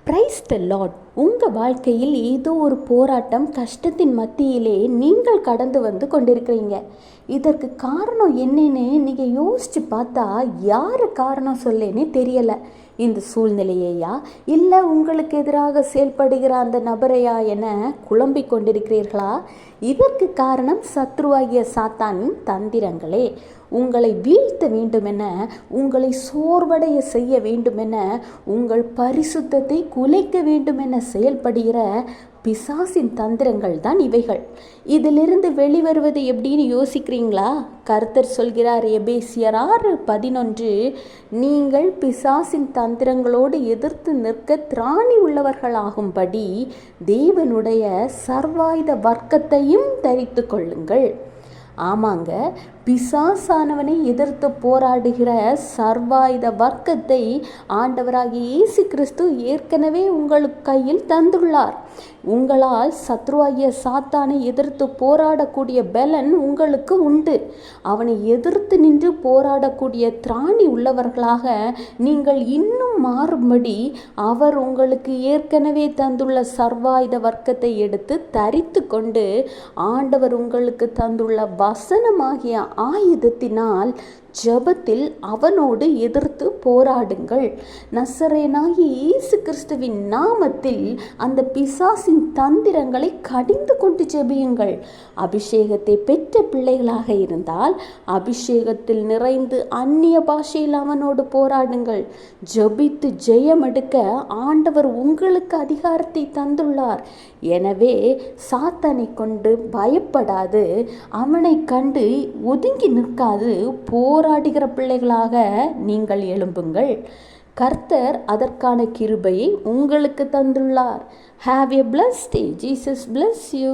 Praise the Lord. உங்கள் வாழ்க்கையில் ஏதோ ஒரு போராட்டம், கஷ்டத்தின் மத்தியிலே நீங்கள் கடந்து வந்து கொண்டிருக்கிறீங்க. இதற்கு காரணம் என்னன்னு நீங்கள் யோசித்து பார்த்தா யார் காரணம் சொல்லேன்னு தெரியலை. இந்த சூழ்நிலையையா இல்லை உங்களுக்கு எதிராக செயல்படுகிற அந்த நபரையா என குழம்பிக் கொண்டிருக்கிறீர்களா? இதற்கு காரணம் சத்ருவாகிய சாத்தானின் தந்திரங்களே. உங்களை வீழ்த்த வேண்டுமென, உங்களை சோர்வடைய செய்ய வேண்டுமென, உங்கள் பரிசுத்தத்தை குலைக்க வேண்டுமென செயல்படுகிற பிசாசின் தந்திரங்கள் தான் இவைகள். இதிலிருந்து வெளிவருவது எப்படின்னு யோசிக்கிறீங்களா? கர்த்தர் சொல்கிறார், எபேசியர் 6:11, நீங்கள் பிசாசின் தந்திரங்களோடு எதிர்த்து நிற்க திராணி உள்ளவர்களாகும்படி தேவனுடைய சர்வாயுத வர்க்கத்தையும் தரித்து கொள்ளுங்கள். ஆமாங்க, பிசாசானவனை எதிர்த்து போராடுகிற சர்வாயுத வர்க்கத்தை ஆண்டவராகிய இயேசு கிறிஸ்து ஏற்கனவே உங்களுக்கு கையில் தந்துள்ளார். உங்களால் சத்ருவாகிய சாத்தானை எதிர்த்து போராடக்கூடிய பலன் உங்களுக்கு உண்டு. அவனை எதிர்த்து நின்று போராடக்கூடிய திராணி உள்ளவர்களாக நீங்கள் இன்னும் மாறும்படி அவர் உங்களுக்கு ஏற்கனவே தந்துள்ள சர்வாயுத வர்க்கத்தை எடுத்து தரித்து கொண்டு ஆண்டவர் உங்களுக்கு தந்துள்ள வசனமாகிய ஆயுதத்தினால் ஜெபத்தில் அவனோடு எதிர்த்து போராடுங்கள். நசரேயனாகிய இயேசு கிறிஸ்துவின் நாமத்தில் அந்த பிசாசின் தந்திரங்களை கடிந்து கொண்டு ஜெபியுங்கள். அபிஷேகத்தை பெற்ற பிள்ளைகளாக இருந்தால் அபிஷேகத்தில் நிறைந்து அந்நிய பாஷையில் அவனோடு போராடுங்கள். ஜெபித்து ஜெயம் எடுக்க ஆண்டவர் உங்களுக்கு அதிகாரத்தை தந்துள்ளார். எனவே சாத்தானை கொண்டு பயப்படாது, அவனை கண்டு ஒதுங்கி நிற்காது போராடுகிற பிள்ளைகளாக நீங்கள் எழும்புங்கள். கர்த்தர் அதற்கான கிருபையை உங்களுக்கு தந்துள்ளார். Have a blessed day. Jesus bless you.